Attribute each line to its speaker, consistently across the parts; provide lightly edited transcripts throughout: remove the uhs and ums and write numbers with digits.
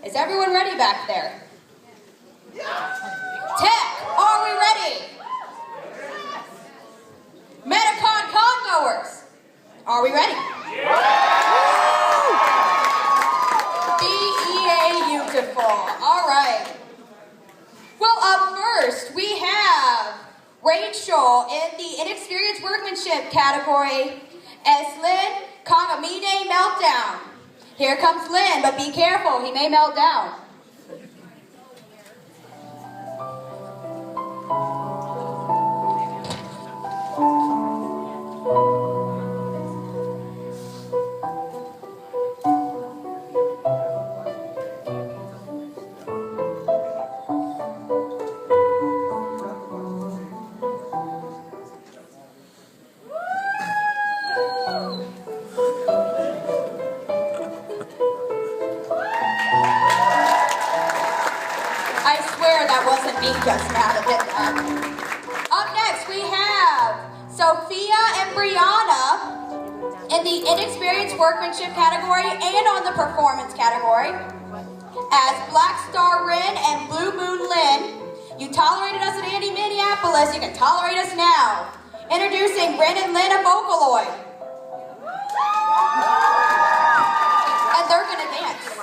Speaker 1: Is everyone ready back there? Tech, are we ready? Metacon congoers, are we ready? Beautiful. All right. Well, up first, we have Rachel in the inexperienced workmanship category as Lynn Kangamine Meltdown. Here comes Lynn, but be careful, he may melt down. Just now to hit that. Up next, we have Sophia and Brianna in the inexperienced workmanship category and on the performance category as Black Star Rin and Blue Moon Lynn. You tolerated us at Andy Minneapolis, you can tolerate us now. Introducing Rin and Lynn of Vocaloid. And they're gonna dance.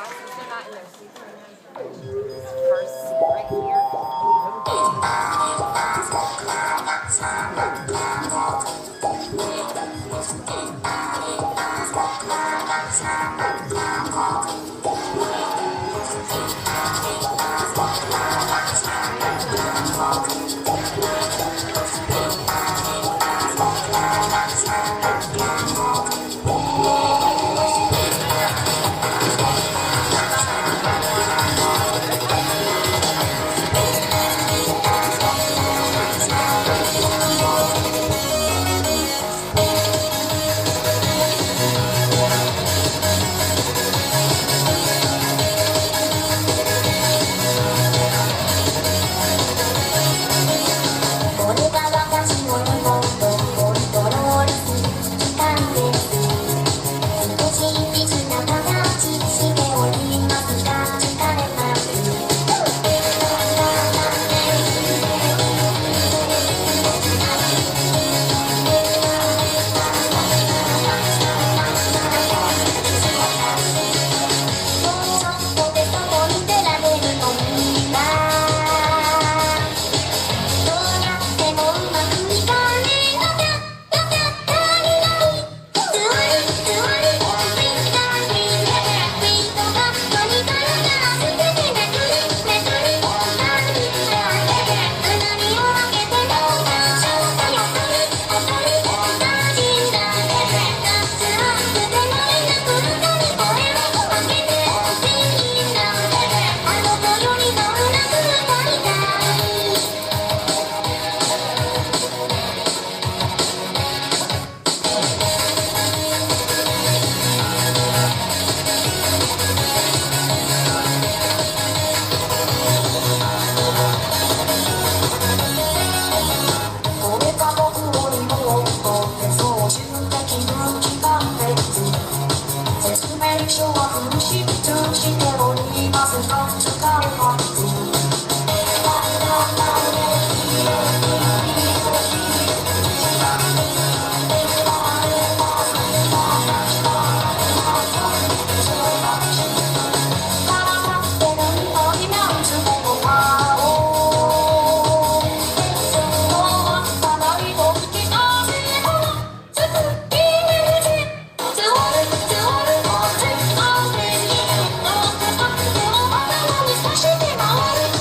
Speaker 2: Shake it all.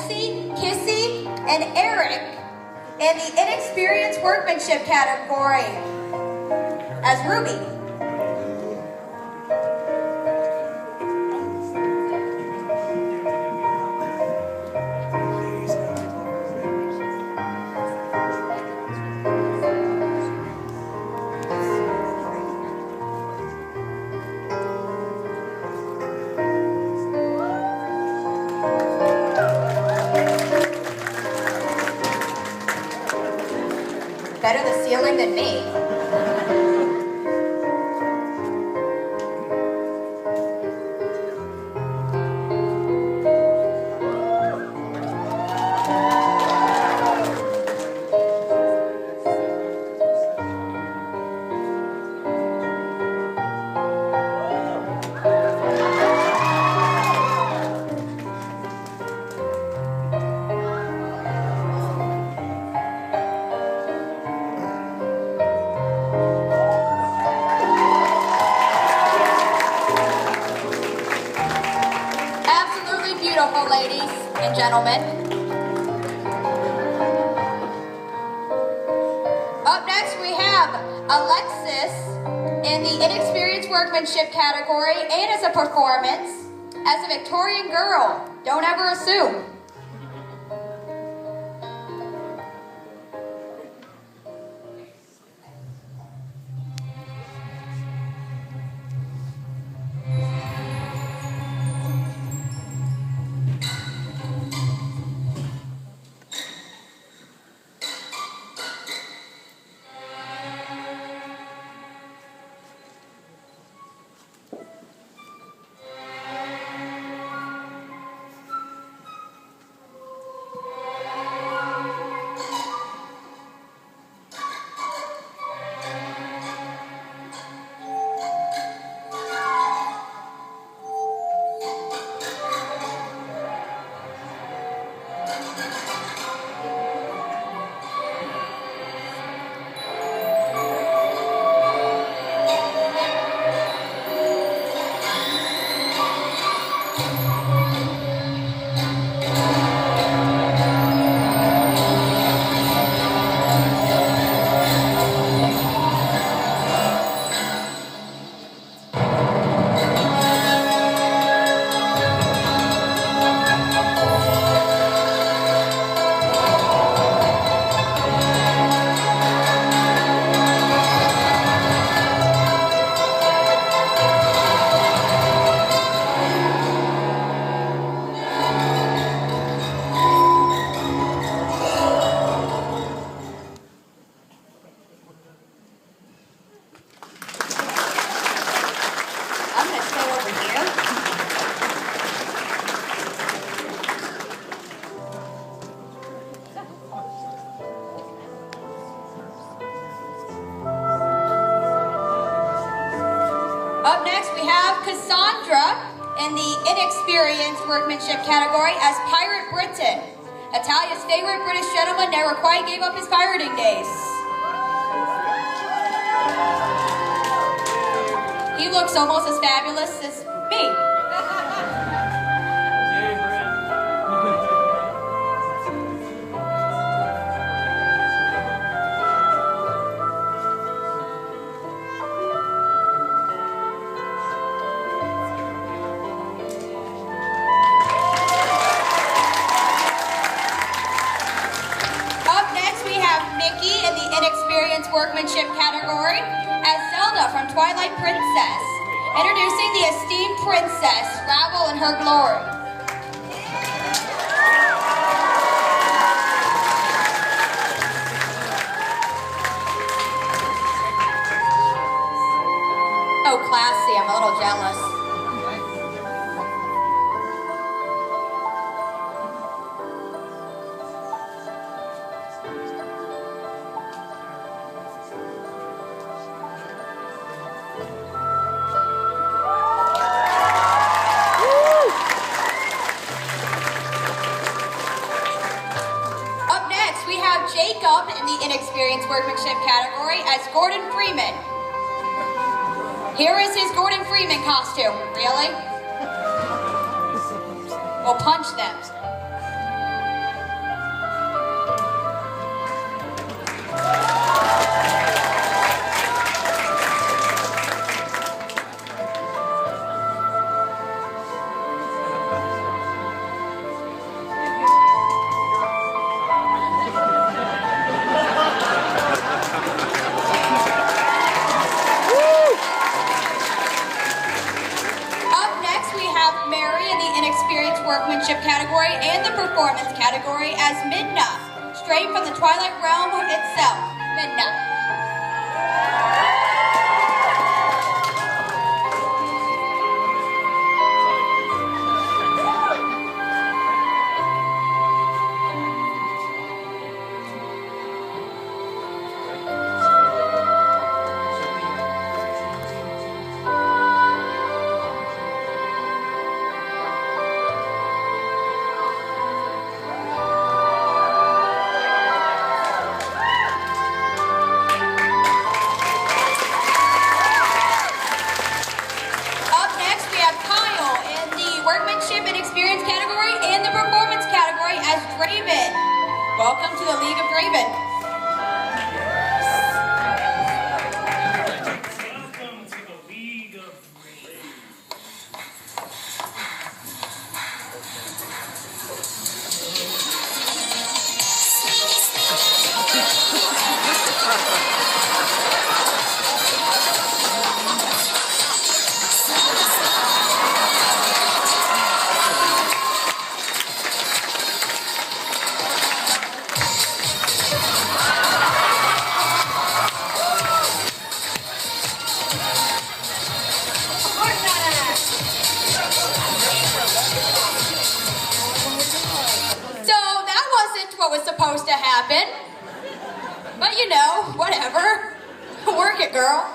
Speaker 1: Lexi, Kissy, and Eric in the inexperienced workmanship category as Ruby. Better the ceiling than me. Beautiful, ladies and gentlemen. Up next, we have Alexis in the inexperienced workmanship category and as a performance as a Victorian girl. Don't ever assume. Up next, we have Cassandra in the inexperienced workmanship category as Pirate Britain. Italia's favorite British gentleman never quite gave up his pirating days. He looks almost as fabulous as me. Inexperienced workmanship category as Zelda from Twilight Princess, introducing the esteemed princess, Ravel in her glory. Oh, classy, I'm a little jealous. Jacob in the inexperienced workmanship category as Gordon Freeman. Here is his Gordon Freeman costume. Really? We'll punch them. workmanship category and the performance category as Midna, straight from the Twilight Realm itself. Midna. Welcome to the League of Draven.
Speaker 2: Welcome to the League of Draven.
Speaker 1: What was supposed to happen. But you know, whatever. Work it, girl.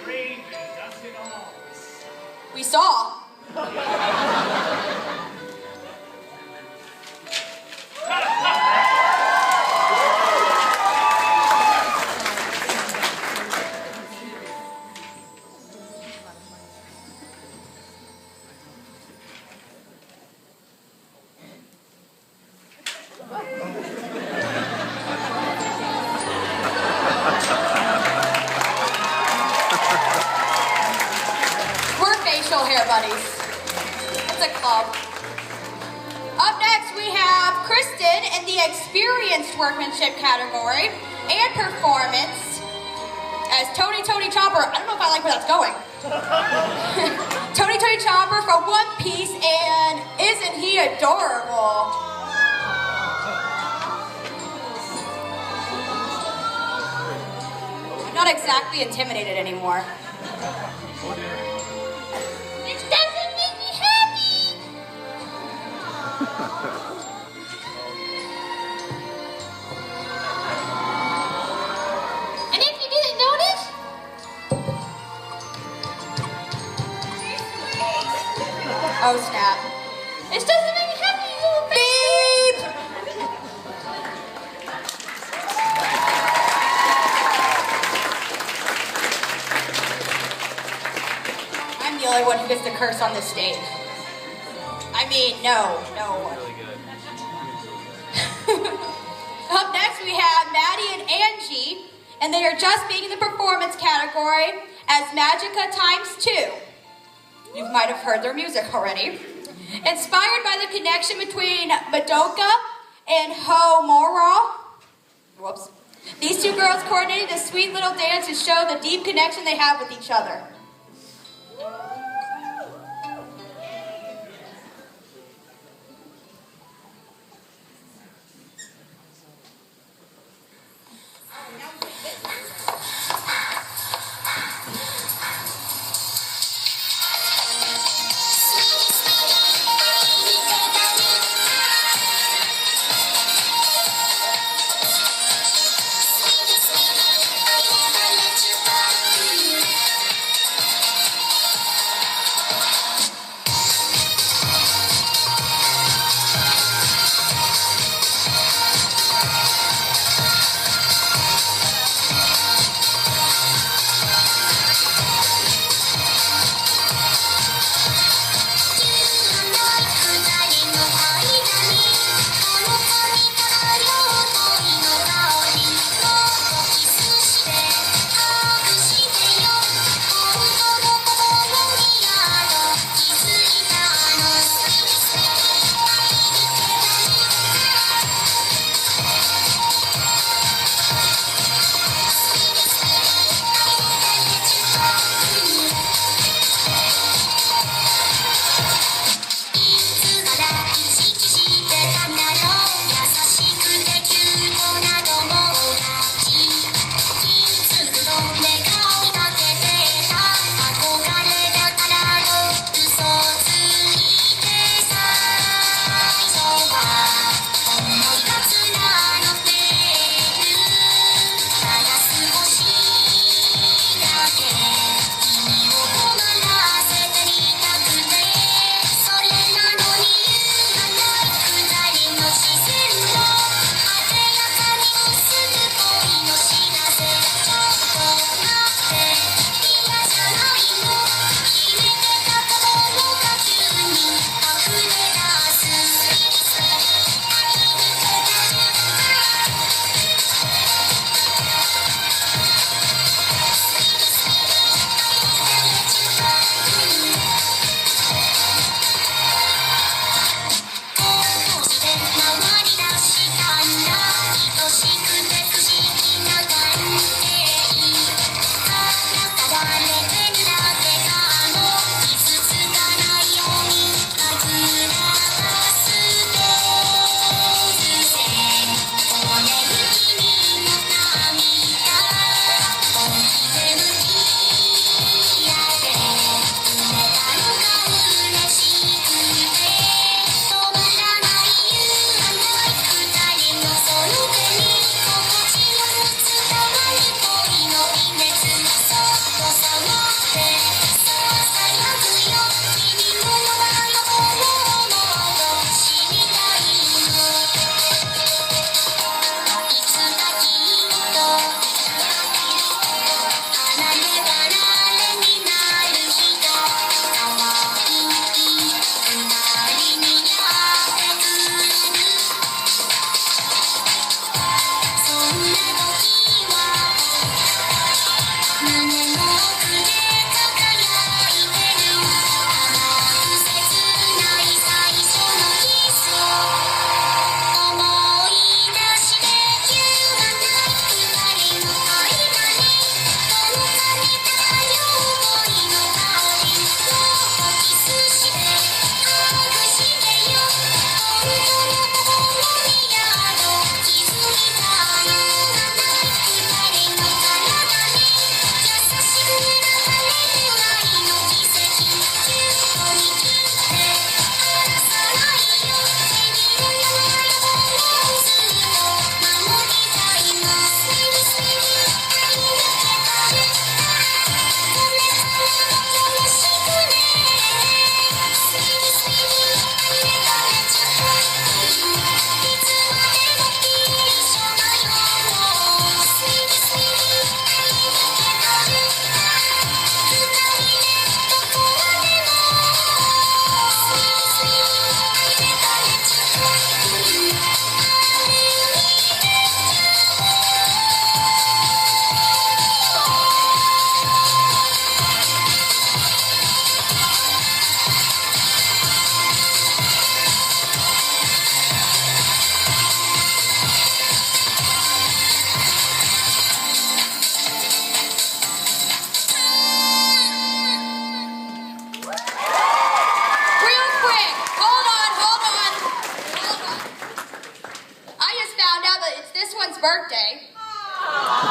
Speaker 2: Draven does it all.
Speaker 1: We saw. Hair buddies. It's a club. Up next, we have Kristen in the experienced workmanship category and performance as Tony Chopper. I don't know if I like where that's going. Tony Chopper from One Piece, and isn't he adorable? I'm not exactly intimidated anymore.
Speaker 3: And if you didn't notice,
Speaker 1: oh snap.
Speaker 3: it doesn't make me happy, you little
Speaker 1: Beep! I'm the only one who gets to curse on this stage. I mean, no.
Speaker 4: Really good.
Speaker 1: Up next, we have Maddie and Angie, and they are just being in the performance category as Magica ×2. You might have heard their music already. Inspired by the connection between Madoka and Homura. Whoops. These two girls coordinated a sweet little dance to show the deep connection they have with each other.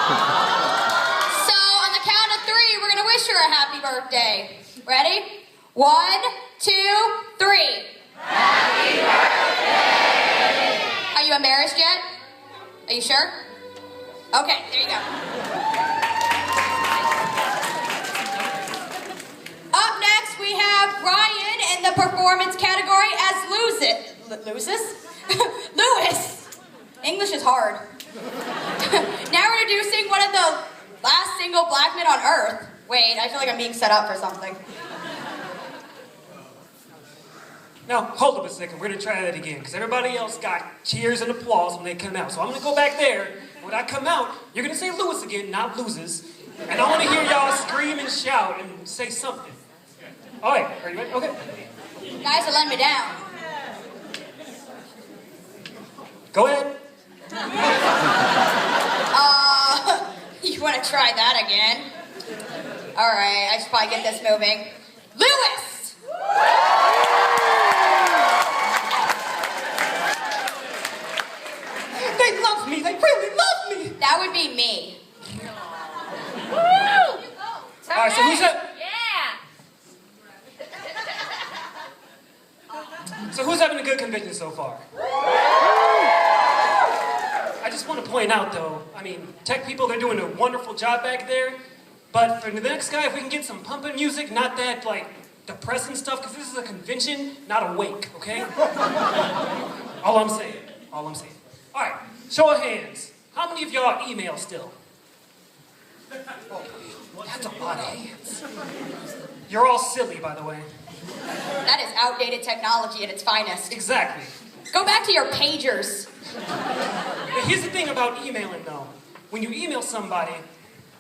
Speaker 1: So on the count of 3, we're gonna wish her a happy birthday. Ready? 1, 2, 3. Happy birthday! Are you embarrassed yet? Are you sure? Okay, there you go. Up next, we have Ryan in the performance category as Lewis. English is hard. Now we're introducing one of the last single black men on Earth. Wait, I feel like I'm being set up for something.
Speaker 4: Now, hold up a second. We're going to try that again, because everybody else got cheers and applause when they come out. So I'm going to go back there. When I come out, you're going to say Lewis again, not loses. And I want to hear y'all scream and shout and say something. All right, are you ready? Okay.
Speaker 1: You guys are letting me down.
Speaker 4: Go ahead.
Speaker 1: You want to try that again? All right, I should probably get this moving. Lewis!
Speaker 4: They love me. They really love me.
Speaker 1: That would be me.
Speaker 3: Woo!
Speaker 4: All right, so who's that?
Speaker 3: Yeah!
Speaker 4: So who's having a good convention so far? I just want to point out, though, I mean, tech people, they're doing a wonderful job back there. But for the next guy, if we can get some pumping music, not that, like, depressing stuff, because this is a convention, not a wake, okay? All I'm saying. All right, show of hands. How many of y'all email still? Oh, that's a lot of hands. You're all silly, by the way.
Speaker 1: That is outdated technology at its finest.
Speaker 4: Exactly.
Speaker 1: Go back to your pagers.
Speaker 4: But here's the thing about emailing, though. When you email somebody,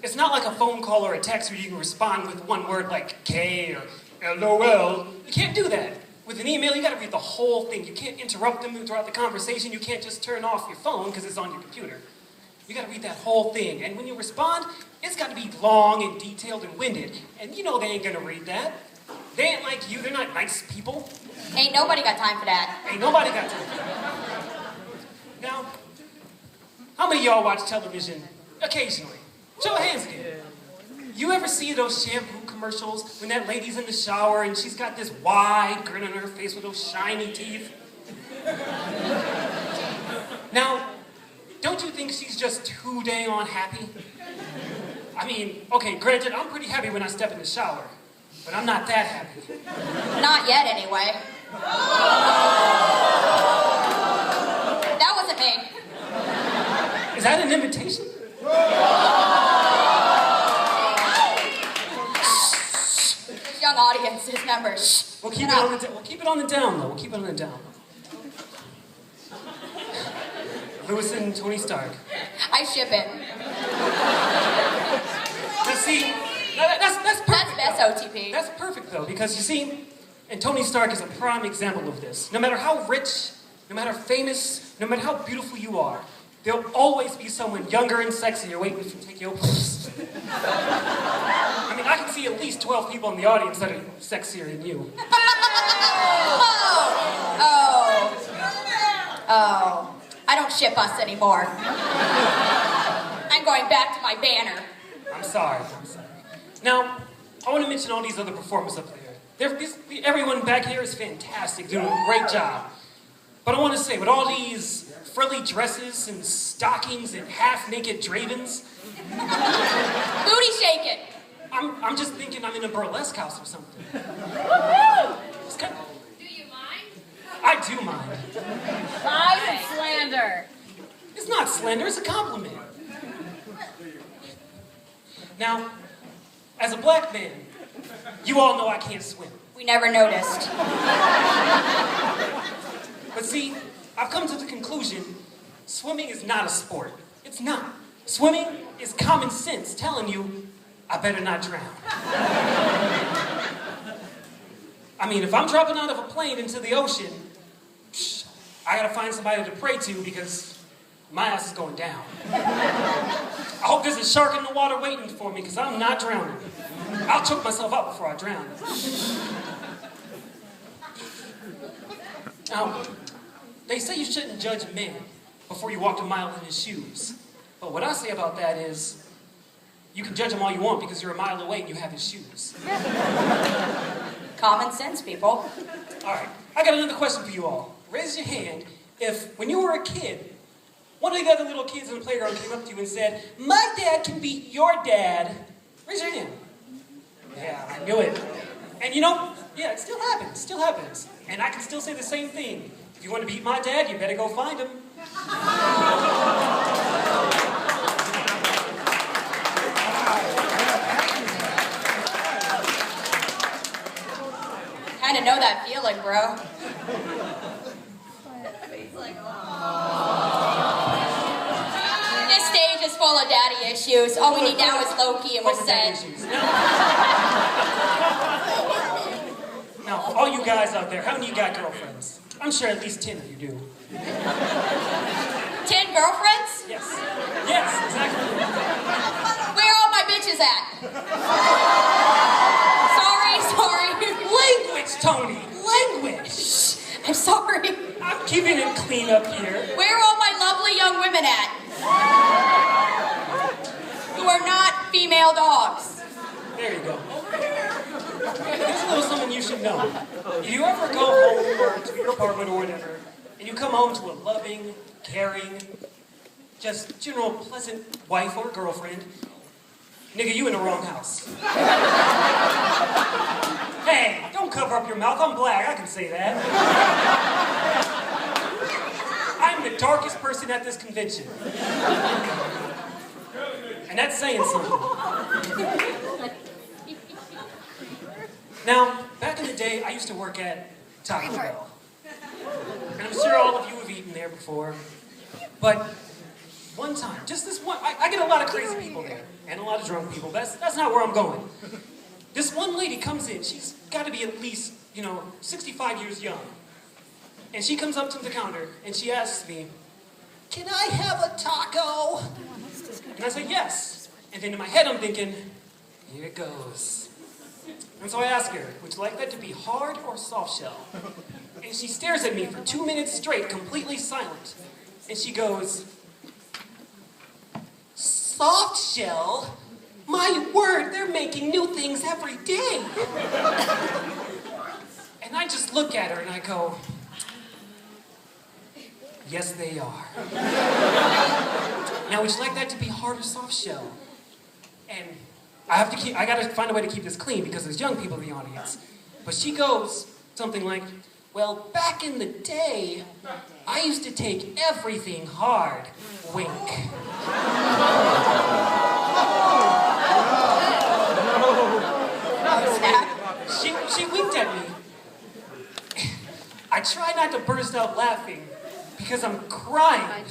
Speaker 4: it's not like a phone call or a text where you can respond with one word like K or LOL. You can't do that. With an email, you gotta read the whole thing. You can't interrupt them throughout the conversation. You can't just turn off your phone because it's on your computer. You gotta read that whole thing. And when you respond, it's gotta be long and detailed and winded. And you know they ain't gonna read that. They ain't like you. They're not nice people.
Speaker 1: Ain't nobody got time for that.
Speaker 4: Ain't nobody got time for that. Now, how many of y'all watch television occasionally? Show of hands again. You ever see those shampoo commercials when that lady's in the shower and she's got this wide grin on her face with those shiny teeth? Now, don't you think she's just too dang on happy? I mean, okay, granted, I'm pretty happy when I step in the shower, but I'm not that happy.
Speaker 1: Not yet, anyway. That wasn't me.
Speaker 4: Is that an invitation?
Speaker 1: This young audience is members.
Speaker 4: We'll keep it on the down, though. We'll keep it on the down. Lewis and Tony Stark.
Speaker 1: I ship it.
Speaker 4: Now see, that's perfect.
Speaker 1: That's OTP.
Speaker 4: That's perfect though, because you see, and Tony Stark is a prime example of this. No matter how rich, no matter famous, no matter how beautiful you are, there'll always be someone younger and sexier waiting to take your place. I mean, I can see at least 12 people in the audience that are sexier than you.
Speaker 1: Oh. I don't ship us anymore. I'm going back to my banner.
Speaker 4: I'm sorry. Now, I want to mention all these other performers up there. Everyone back here is fantastic, doing a great job. But I want to say, with all these frilly dresses and stockings and half-naked dravens,
Speaker 1: Booty shaking.
Speaker 4: I'm just thinking I'm in a burlesque house or something. It's kind of,
Speaker 3: Do you mind?
Speaker 4: I do mind.
Speaker 3: Lies and slander.
Speaker 4: It's not slander, it's a compliment. Now, as a black man, you all know I can't swim.
Speaker 1: We never noticed.
Speaker 4: But see, I've come to the conclusion, swimming is not a sport. It's not. Swimming is common sense telling you, I better not drown. I mean, if I'm dropping out of a plane into the ocean, I gotta find somebody to pray to because my ass is going down. I hope there's a shark in the water waiting for me because I'm not drowning. I'll choke myself out before I drown. Now, they say you shouldn't judge a man before you walk a mile in his shoes. But what I say about that is, you can judge him all you want because you're a mile away and you have his shoes.
Speaker 1: Common sense, people.
Speaker 4: All right, I got another question for you all. Raise your hand if, when you were a kid, one of the other little kids in the playground came up to you and said, "My dad can beat your dad." Raise your hand. Yeah, I knew it. And you know, yeah, it still happens. And I can still say the same thing. If you want to beat my dad, you better go find him.
Speaker 1: Kinda know that feeling, bro. This stage is full of daddy issues. All we need now is Loki and we're set.
Speaker 4: Now, all you guys out there, how many of you got girlfriends? I'm sure at least 10 of you do.
Speaker 1: 10 girlfriends?
Speaker 4: Yes, exactly.
Speaker 1: Where are all my bitches at? Sorry.
Speaker 4: Language, Tony, language.
Speaker 1: I'm sorry.
Speaker 4: I'm keeping it clean up here.
Speaker 1: Where are all my lovely young women at? Who are not female dogs.
Speaker 4: There you go. Here's a little something you should know. If you ever go home or to your apartment or whatever, and you come home to a loving, caring, just general pleasant wife or girlfriend, nigga, you in the wrong house. Hey, don't cover up your mouth. I'm black. I can say that. I'm the darkest person at this convention. And that's saying something. Now, back in the day, I used to work at Taco Bell. And I'm sure all of you have eaten there before. But one time, just this one, I get a lot of crazy people there. And a lot of drunk people. That's not where I'm going. This one lady comes in. She's got to be at least, 65 years young. And she comes up to the counter and she asks me, "Can I have a taco?" And I say, "Yes." And then in my head I'm thinking, here it goes. And so I ask her, "Would you like that to be hard or soft shell?" And she stares at me for 2 minutes straight, completely silent. And she goes, "Soft shell? My word, they're making new things every day." And I just look at her and I go, "Yes, they are." Now, would you like that to be hard or soft shell? And I gotta find a way to keep this clean because there's young people in the audience. But she goes something like, "Well, back in the day, I used to take everything hard." Wink. She winked at me. I try not to burst out laughing because I'm crying.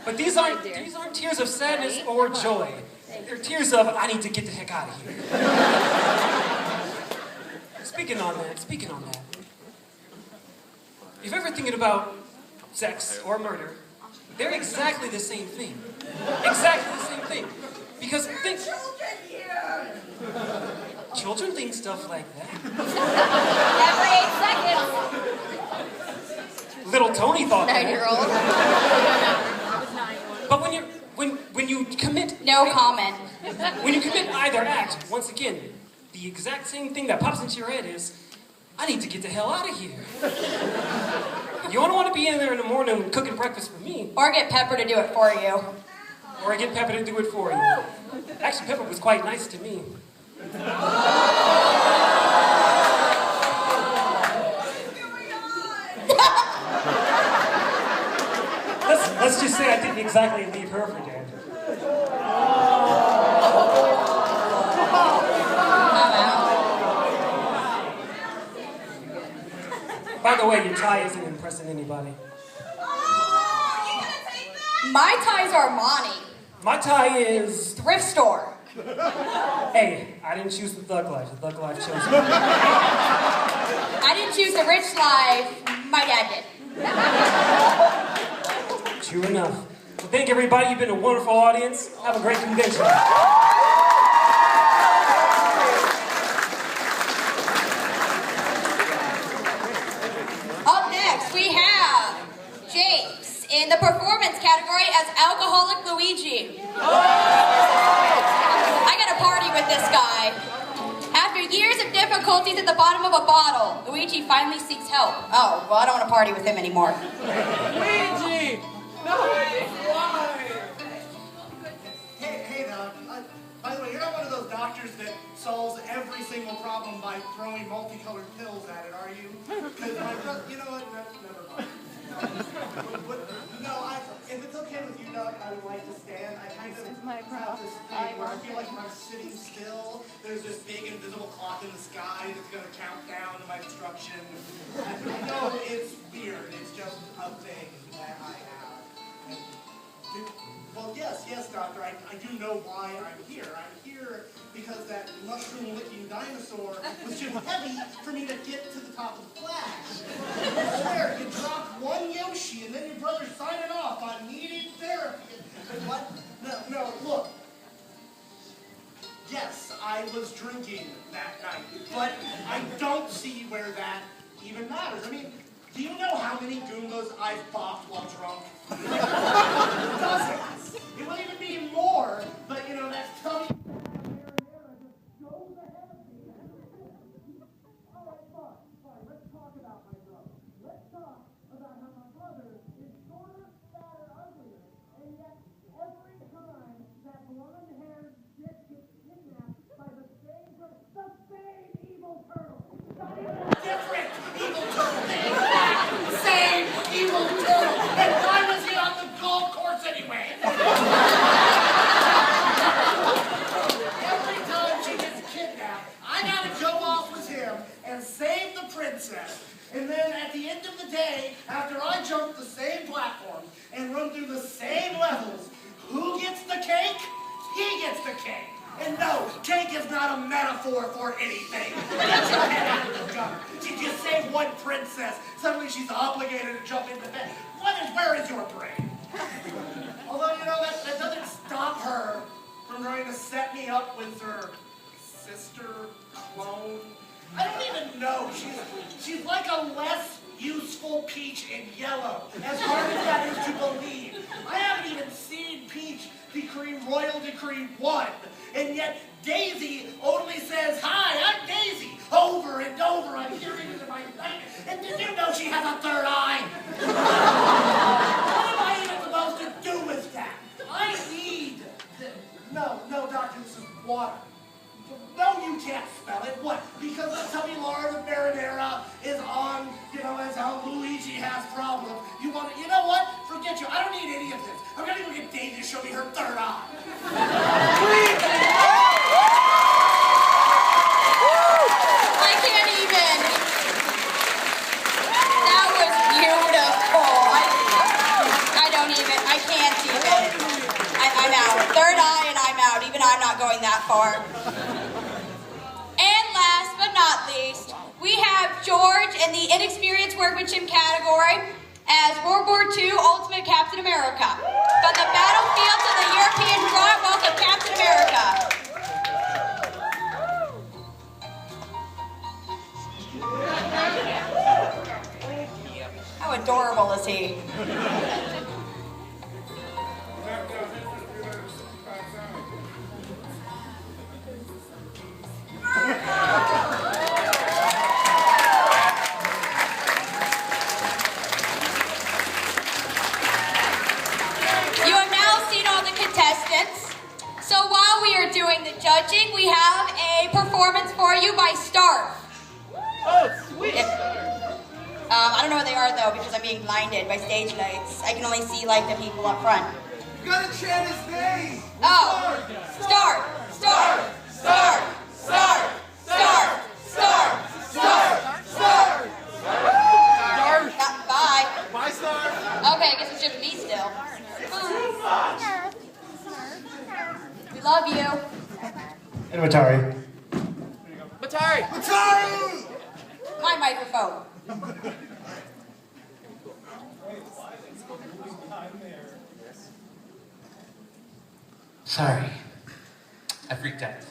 Speaker 4: But these aren't tears of sadness or joy. They're tears of, I need to get the heck out of here. Speaking on that, if you're ever thinking about sex or murder, they're exactly the same thing. Exactly the same thing. Because children think stuff like that.
Speaker 3: Every 8 seconds.
Speaker 4: Little Tony thought that.
Speaker 1: 9-year-old.
Speaker 4: But when you commit...
Speaker 1: No comment.
Speaker 4: When you commit either act, once again, the exact same thing that pops into your head is, I need to get the hell out of here. You don't want to be in there in the morning cooking breakfast for me.
Speaker 1: Or get Pepper to do it for you.
Speaker 4: Or get Pepper to do it for you. Actually, Pepper was quite nice to me. Let's just say I didn't exactly leave her for dead. By the way, your tie isn't impressing anybody.
Speaker 1: My ties are Armani.
Speaker 4: My tie is...
Speaker 1: Thrift store.
Speaker 4: Hey, I didn't choose the thug life. The thug life chose me.
Speaker 1: I didn't choose the rich life. My dad did.
Speaker 4: True enough. Well, thank everybody. You've been a wonderful audience. Have a great convention.
Speaker 1: Up next, we have James in the performance category as Alcoholic Luigi. I got a party with this guy. After years of difficulties at the bottom of a bottle, Luigi finally seeks help. Oh, well, I don't want to party with him anymore.
Speaker 5: Luigi! No! Why?
Speaker 6: Hey, Doc. By the way, you're not one of those doctors that solves every single problem by throwing multicolored pills at it, are you? Because my brother, you know what? Never mind. No, if it's okay with you, Doc, I would like to stand. I kind of have this thing where I feel like when I'm sitting still, there's this big invisible clock in the sky that's going to count down to my destruction. I know it's weird. It's just a thing that I have. Well, yes, doctor, I do know why I'm here. I'm here because that mushroom-licking dinosaur was too heavy for me to get to the top of the Flash. There, you drop one Yoshi, and then your brother's signing off on needing therapy. What? No, look. Yes, I was drinking that night, but I don't see where that even matters. I mean, do you know how many Goombas I've bopped while drunk? Dozens. It will even be more, but you know, that's tummy. Alright, fine. Let's talk about my brother. Let's talk about how my brother is shorter, fatter, uglier, and yet every time that blonde-haired bitch gets kidnapped by the same evil turtle. Different evil turtle. Same evil turtle. And why was he on the golf course anyway? Every time she gets kidnapped, I gotta go off with him and save the princess. And then at the end of the day, after I jump the same platform and run through the same levels, who gets the cake? He gets the cake. And no, cake is not a metaphor for anything. Get your head out of the gutter. She just saved one princess. Suddenly she's obligated to jump into bed. Where is your brain? Although, you know, that doesn't stop her from trying to set me up with her sister clone. I don't even know. She's like a less useful Peach in yellow, as hard as that is to believe. I haven't even seen Peach decree Royal Decree 1, and yet Daisy only says, "Hi, I'm Daisy," over and over. I'm hearing it in my night. And did you know she has a third eye? What am I even supposed to do with that? I need this. No, doctor, this is water. No, you can't spell it. What? Because the tummy lard of marinara is on, as how Luigi has problems. You know what? Forget you. I don't need any of this. I'm gonna go get Daisy to show me her third eye.
Speaker 1: I can't even. That was beautiful. I can't even. I'm out. Third eye and I'm out. Even I'm not going that far. And last but not least, we have George in the inexperienced workmanship category as World War II Ultimate Captain America. From the battlefields of the European front, welcome Captain America. How adorable is he? You have now seen all the contestants. So while we are doing the judging, we have a performance for you by Starf.
Speaker 5: Oh, sweet!
Speaker 1: I don't know where they are though because I'm being blinded by stage lights. I can only see like the people up front.
Speaker 6: You gotta chant his name.
Speaker 1: Oh, Starf, Starf, Starf, Starf, Starf, Starf, Starf, Starf. Bye.
Speaker 5: My star!
Speaker 1: Okay, I guess it's just me still. We love you.
Speaker 7: And Matari.
Speaker 5: Matari!
Speaker 6: Matari!
Speaker 1: My microphone.
Speaker 8: Sorry. I freaked out.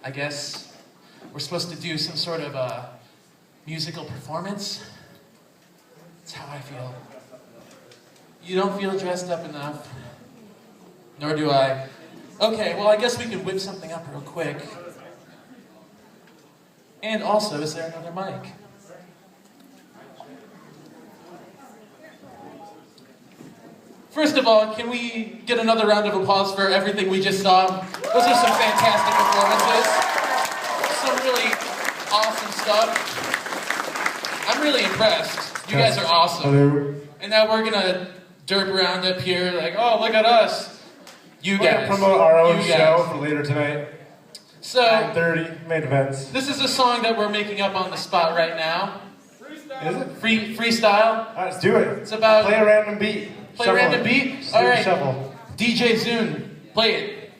Speaker 8: I guess we're supposed to do some sort of a musical performance. That's how I feel. You don't feel dressed up enough. Nor do I. Okay, well, I guess we can whip something up real quick. And also, is there another mic? First of all, can we get another round of applause for everything we just saw? Those are some fantastic performances. Some really awesome stuff. I'm really impressed. You guys are awesome.
Speaker 7: Hello.
Speaker 8: And now we're gonna derp around up here like, oh, look at us. You
Speaker 7: We're
Speaker 8: guys.
Speaker 7: gonna promote our own
Speaker 8: You
Speaker 7: show
Speaker 8: guys.
Speaker 7: for later tonight.
Speaker 8: So,
Speaker 7: 9:30 main events.
Speaker 8: this is a song that we're making up on the spot right now.
Speaker 7: Is it?
Speaker 8: Freestyle.
Speaker 7: All right, let's do it.
Speaker 8: It's about
Speaker 7: Play a random beat.
Speaker 8: play
Speaker 7: Shuffle
Speaker 8: random
Speaker 7: it.
Speaker 8: beat.
Speaker 7: Just
Speaker 8: All
Speaker 7: do a
Speaker 8: right.
Speaker 7: Shuffle.
Speaker 8: DJ Zune, play it.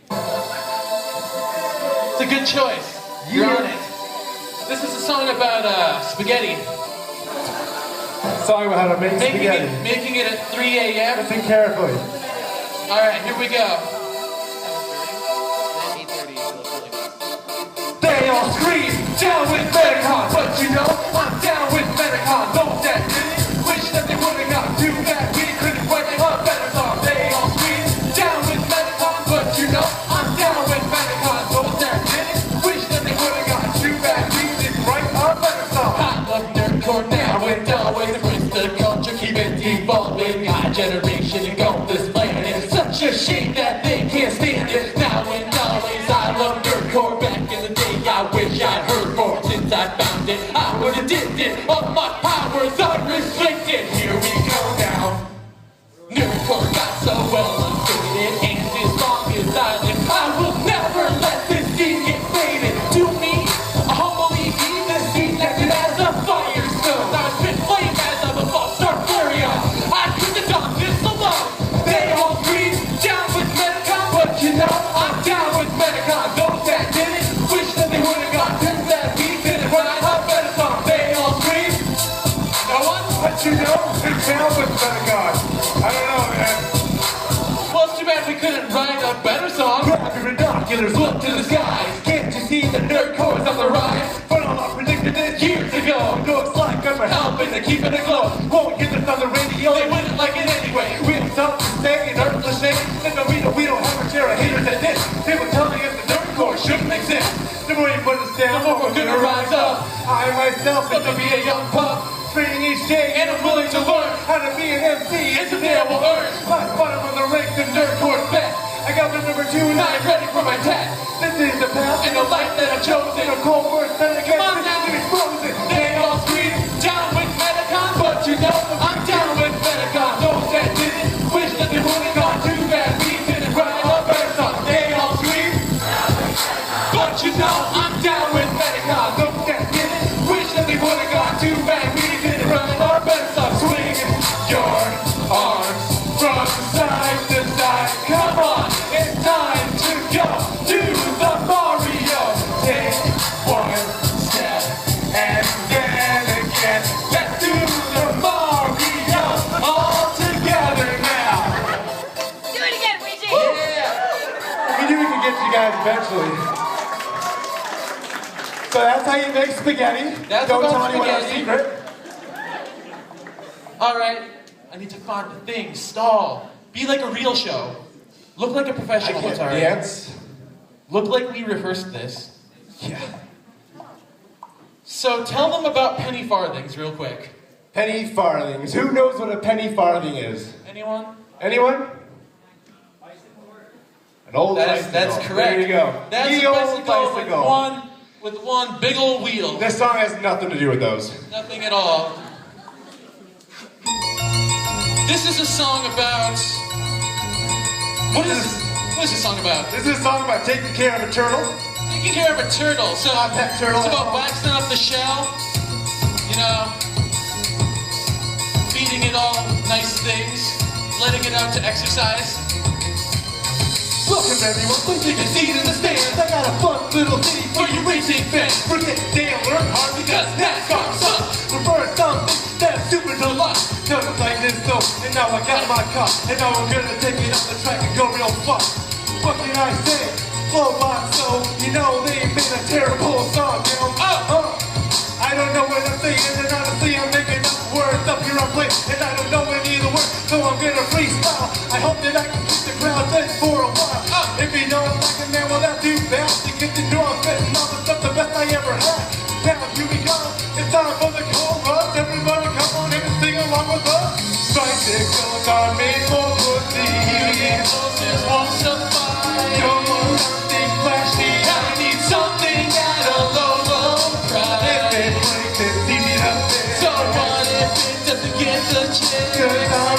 Speaker 8: It's a good choice. You're on it. This is a song about spaghetti.
Speaker 7: Song about how to make spaghetti.
Speaker 8: Making it at 3 a.m.
Speaker 7: Listen carefully.
Speaker 8: All right, here we go. They all scream, down with Metacon, but you know, I'm down with Metacon. Those that didn't, wish that they would've got too bad. We couldn't write a better song. They all scream, down with Metacon, but you know, I'm down with Metacon. Those that didn't, wish that they would've got too bad. We didn't write a better song. I love nerdcore now and always embrace the culture, keep it evolving. Our generation and go this planet. It's such a shame that they can't stand it. Now and always, I love nerdcore. Back in the day, I wish I'd heard more. Since I found it, I would've did it. All my powers unrestricted. Here we go now. Nerdcore got so well updated, and as long as I live, I will never let this scene get faded. To me, a humbly be the scene acted as a fire stone. I was spit flame as of a false star flarion. I couldn't have done this alone. They all scream, down with Metacon, but you know, I'm down with Metacon. Those that didn't, wish that they would've got to that beat, didn't write a better song. They all scream, no one,
Speaker 7: But you know, it's down with Metacon. I don't know, man.
Speaker 8: well, it's too bad we couldn't write a better song.
Speaker 7: Grab your binoculars,
Speaker 8: Look to the skies, can't you see the nerdcore's on the rise?
Speaker 7: but all I predicted it
Speaker 8: Years ago,
Speaker 7: looks like I'm a hell.
Speaker 8: helping to keep it aglow.
Speaker 7: Won't get this on the radio.
Speaker 8: They wouldn't like it anyway.
Speaker 7: We have something to say in earthless shame. And no, we don't have a share of haters at this. People telling us the nerdcore shouldn't exist. The more you put us down,
Speaker 8: The more we're gonna rise up.
Speaker 7: I myself
Speaker 8: Look
Speaker 7: am
Speaker 8: to be a young pup,
Speaker 7: training each day,
Speaker 8: and I'm willing to learn.
Speaker 7: how to be an MC.
Speaker 8: It's a day I will earn.
Speaker 7: My bottom of the ranks and
Speaker 8: Nerdcore's best.
Speaker 7: I got my number 2 and
Speaker 8: And I'm ready for my test.
Speaker 7: this is the path.
Speaker 8: And the life that I've chosen.
Speaker 7: A cold word that I
Speaker 8: Come on
Speaker 7: get
Speaker 8: now.
Speaker 7: to be frozen.
Speaker 8: They all scream, down with Metacon, but you know, I'm down with Metacon. Those that didn't, wish that they would've gone too bad. We didn't write a better song. They all scream, but you know, I'm down with Metacon. Those that didn't, wish that they would've gone too bad. We didn't write a better song. Swing your arms from side to side. Come on, it's time to go to the Mario. Take one step and then again. Let's do the Mario all together now.
Speaker 3: Do it again, Luigi.
Speaker 8: Yeah.
Speaker 7: We knew we could get you guys eventually. So that's how you make spaghetti.
Speaker 8: That's
Speaker 7: Don't
Speaker 8: about
Speaker 7: tell anyone our
Speaker 8: spaghetti.
Speaker 7: secret.
Speaker 8: All right, I need to find the thing. Stall. Be like a real show. Look like a
Speaker 7: I
Speaker 8: professional.
Speaker 7: can't
Speaker 8: Atari.
Speaker 7: dance.
Speaker 8: Look like we rehearsed this.
Speaker 7: Yeah.
Speaker 8: So tell them about penny farthings real quick.
Speaker 7: Penny farthings. Who knows what a penny farthing is?
Speaker 8: Anyone?
Speaker 7: Anyone? An old bicycle.
Speaker 8: That's correct.
Speaker 7: There you go.
Speaker 8: That's
Speaker 7: the
Speaker 8: a
Speaker 7: old
Speaker 8: bicycle with one big old wheel.
Speaker 7: This song has nothing to do with those.
Speaker 8: Nothing at all. This is a song about. What is this song about?
Speaker 7: This is a song about taking care of a turtle.
Speaker 8: Taking care of a turtle. So
Speaker 7: A pet turtle.
Speaker 8: it's about waxing up the shell. You know, feeding it all nice things, letting it out to exercise.
Speaker 7: Welcome everyone.
Speaker 8: Please take a seat in the stands. I got a fun little ditty for you racing fans.
Speaker 7: Forget Dale, learn hard
Speaker 8: Because NASCAR sucks.
Speaker 7: Prefer something that's super deluxe. Done it like this though, and now I got my car. And now I'm gonna take it on the track and go real fast. What can I say? Flow by so, you know they made a terrible song, you know. I don't know what I'm saying, and honestly I'm making up words up here on play. And I don't know any of the work, so I'm gonna freestyle. I hope that I can keep the crowd in for a while. If you don't like it, man, well, that's too bad. Because you know I'm spitting all the stuff the best I ever had. Now, here we go. It's time for the cold rush. Everybody come on in and sing along with us. Bicycles are made for pussy. Just wants to fight. Don't want something flashy. I need something at a low, low price. If it breaks, it's easy to fix. So what if it doesn't get the chance? Cause I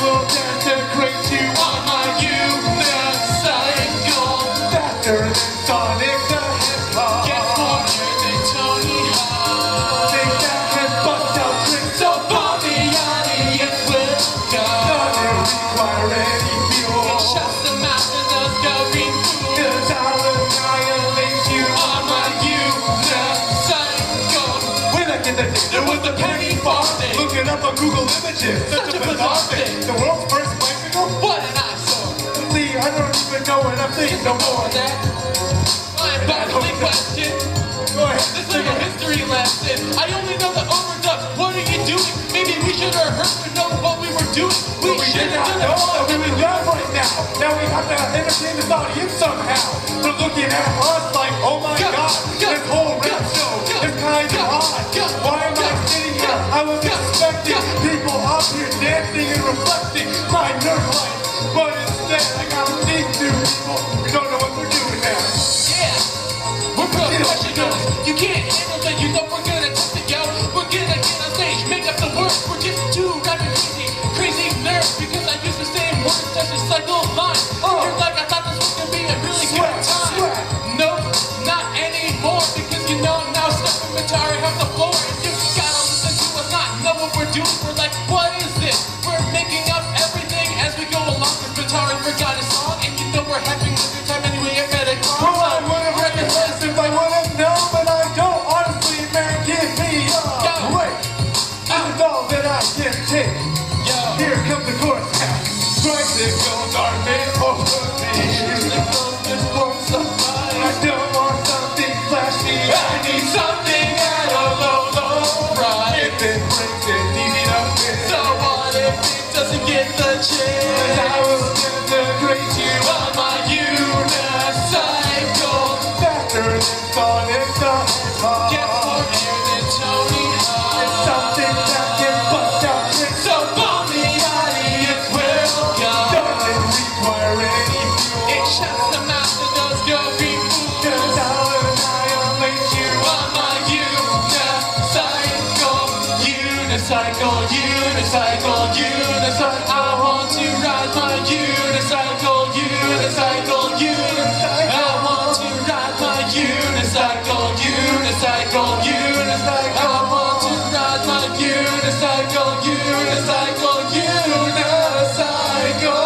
Speaker 7: will desecrate you on my unicycle. Faster than Sonic the Hedgehog. Get smarter than Tony Hawk. Think that can bust out tricks so far the audience will go. Doesn't require any fuel. It shuts the mouth and does go green fool. Cause I'll annihilate you on my unicycle. When I get the day, there was a penny farthing. Looking up on Google Images, such a bizarre thing. The world's first bicycle? What an eyesore. See, I don't even know what I'm thinking no more. That I'm battling question. Go ahead. This little history lesson. I only know the overdubs. What are you doing? Maybe we should have heard to know what we were doing. We should not know that we were live right now. Now we have to entertain this audience somehow. They're looking at us like, oh my God, this whole rap show is kind of odd. Why am I sitting here? I was expecting people up here dancing and reflecting my nerd life. But instead, I got these two people who don't know what they're doing now. Yeah, we're professionals. You can't handle it. You know we're gonna test it, yo. We're gonna get on stage, make up the words. We're just two rapping crazy nerds. Because I use the same words as a cycle line. You're like, I thought this was gonna be a really good time. Nope, not anymore. Because you know now Steph and Matari have the floor. And you gotta listen to us, not know what we're doing. We're like, what is this? We're making up everything as we go along. Because Matari forgot his song. And you know we're having a good time anyway at Metacon. Well, I would have recognized if I would have known. But I don't, honestly, man, give me a break. This is all that I can take. Here comes the chorus now. Bicycles are made for pussy. Just want some fun. I don't want something flashy. I need something at a low, low price. If it breaks, it's easy to fix. So what if it doesn't get the chance? I will desecrate you on my unicycle. Faster than Sonic the Hedgehog. Get more air than Tony Hawk. It's something that can bust out tricks. So bomb the audience will go. Doesn't require any fuel. It shuts the mouth and does go be fool. Cause I'll annihilate you on my unicycle. Unicycle, unicycle, unicycle. I want to ride my unicycle, unicycle, unicycle. I want to ride my unicycle, unicycle, unicycle. I want to ride my unicycle, unicycle, unicycle.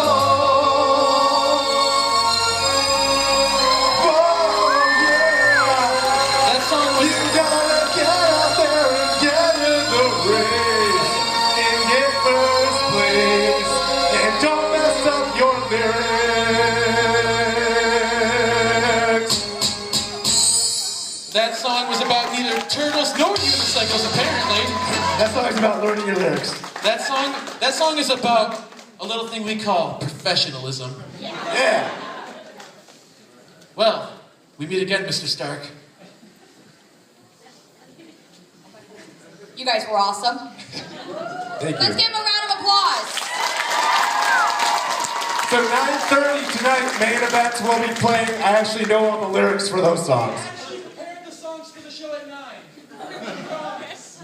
Speaker 7: Oh yeah. That song was. You gotta get out there and get in the race and get first place. And don't mess up your lyrics. That song was about neither turtles nor unicycles, apparently. That song's about learning your lyrics. That song is about a little thing we call professionalism. Yeah. Well, we meet again, Mr. Stark.
Speaker 1: You guys were awesome.
Speaker 7: Thank you.
Speaker 1: Let's give him a round of applause.
Speaker 7: So 9:30 tonight, main events will be playing. I actually know all the lyrics for those songs.
Speaker 5: Prepare the songs for the show at 9. Promise.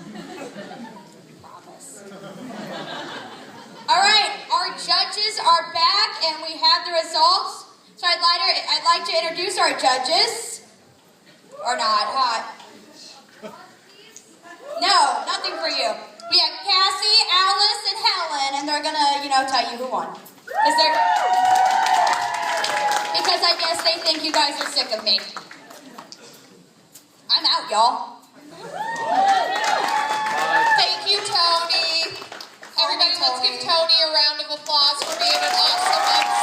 Speaker 1: All right, our judges are back and we have the results. So I'd like to introduce our judges. Or not, hot. No, nothing for you. We have Cassie, Alice, and Helen, and they're gonna, tell you who won. Because I guess they think you guys are sick of me. I'm out, y'all.
Speaker 3: Thank you, Tony. Everybody, let's give Tony a round of applause for being an awesome MC.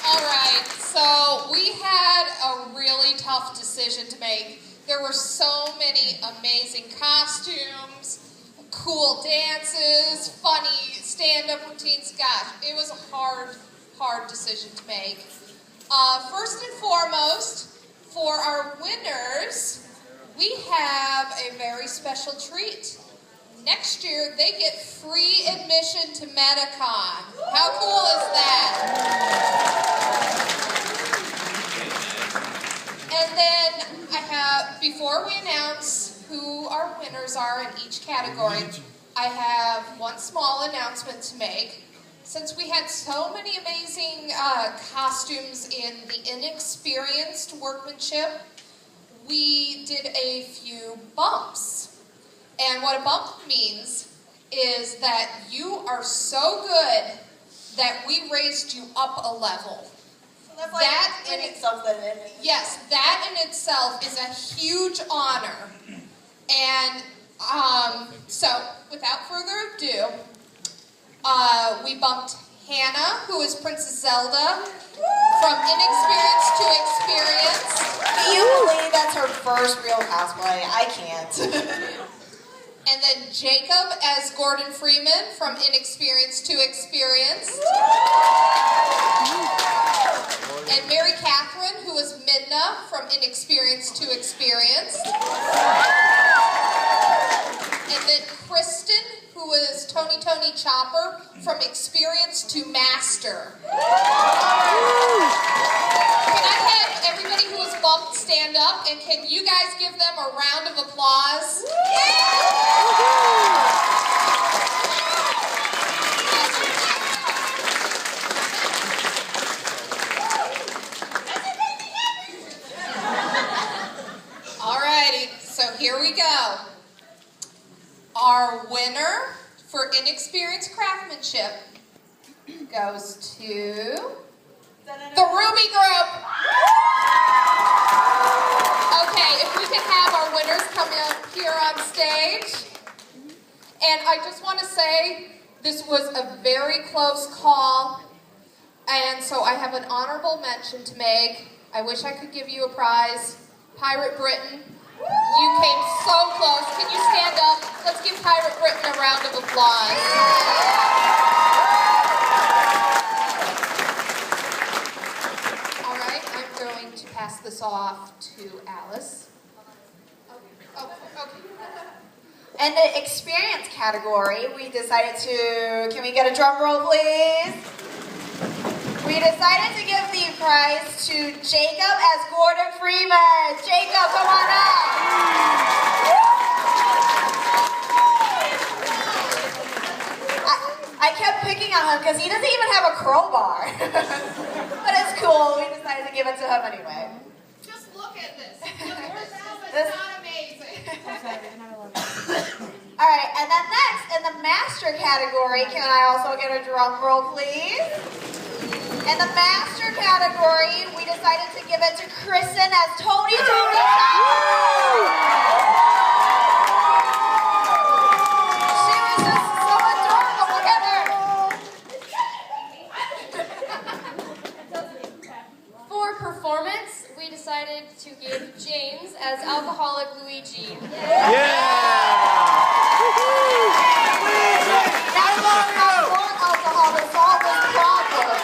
Speaker 3: All right, so we had a really tough decision to make. There were so many amazing costumes, cool dances, funny stand-up routines. Gosh, it was a hard decision to make. First and foremost, for our winners, we have a very special treat. Next year, they get free admission to Metacon. How cool is that? And then before we announce who our winners are in each category, I have one small announcement to make. Since we had so many amazing costumes in the inexperienced workmanship, we did a few bumps. And what a bump means is that you are so good that we raised you up a level.
Speaker 1: So that's like winning something.
Speaker 3: Yes, that in itself is a huge honor. And so, without further ado, we bumped Hannah, who is Princess Zelda, from inexperienced to experience.
Speaker 1: Can you believe that's her first real cosplay? I can't.
Speaker 3: And then Jacob as Gordon Freeman, from inexperienced to experienced. And Mary Catherine, who is Midna, from inexperienced to experienced. And then Kristen, who is Tony Chopper, from experienced to master. Can I have everybody who was bumped stand up, and can you guys give them a round of applause? Alrighty, so here we go. Our winner for inexperienced craftsmanship goes to the Ruby Group. Okay, if we could have our winners come in here on stage. And I just want to say this was a very close call. And so I have an honorable mention to make. I wish I could give you a prize. Pirate Britain, you came so close. Can you stand up? Let's give Pirate Britain a round of applause. All right, I'm going to pass this off to Alice. Okay.
Speaker 1: In the experience category, we decided to, can we get a drum roll, please? We decided to give the prize to Jacob as Gordon Freeman. Jacob, come on up. I kept picking on him because he doesn't even have a crowbar. But it's cool. We decided to give it to him anyway.
Speaker 3: Just look at this. It's not amazing.
Speaker 1: All right, and then next, in the master category, can I also get a drum roll, please? In the master category, we decided to give it to Kristen as Tony Chopper. She was just so adorable. Look at her.
Speaker 9: For performance, we decided to give James as Alcoholic Luigi.
Speaker 1: That's not more alcohol to solve this problem.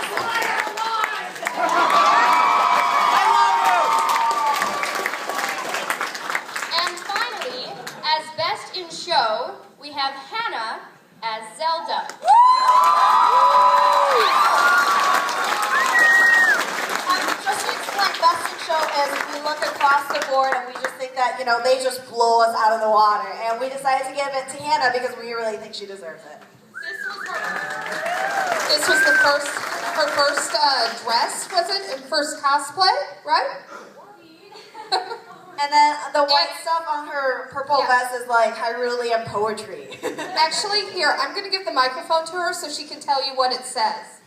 Speaker 9: And finally, as best in show, we have Hannah as Zelda.
Speaker 1: Just to explain, best in show is we look across the board and we just think that, they just blow us out of the water. And we decided to give it to Hannah because we really think she deserves it.
Speaker 3: This was her first dress, was it? And first cosplay, right?
Speaker 1: And then the white stuff on her purple vest is like Hyrulean poetry.
Speaker 3: Actually, here, I'm going to give the microphone to her so she can tell you what it says.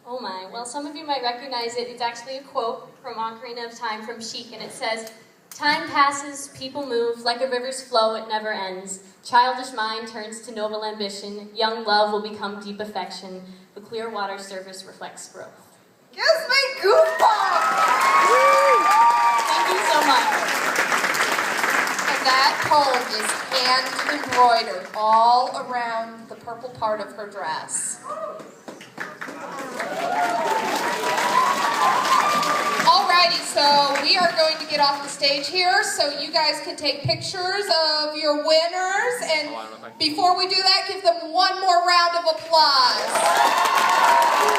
Speaker 9: Oh my, well some of you might recognize it. It's actually a quote from Ocarina of Time from Chic, and it says, "Time passes, people move, like a river's flow, it never ends. Childish mind turns to noble ambition, young love will become deep affection, the clear water surface reflects growth."
Speaker 1: Gives me goosebumps!
Speaker 9: Thank you so much.
Speaker 3: And that poem is hand embroidered all around the purple part of her dress. Alrighty, so we are going to get off the stage here so you guys can take pictures of your winners, and before we do that, give them one more round of applause.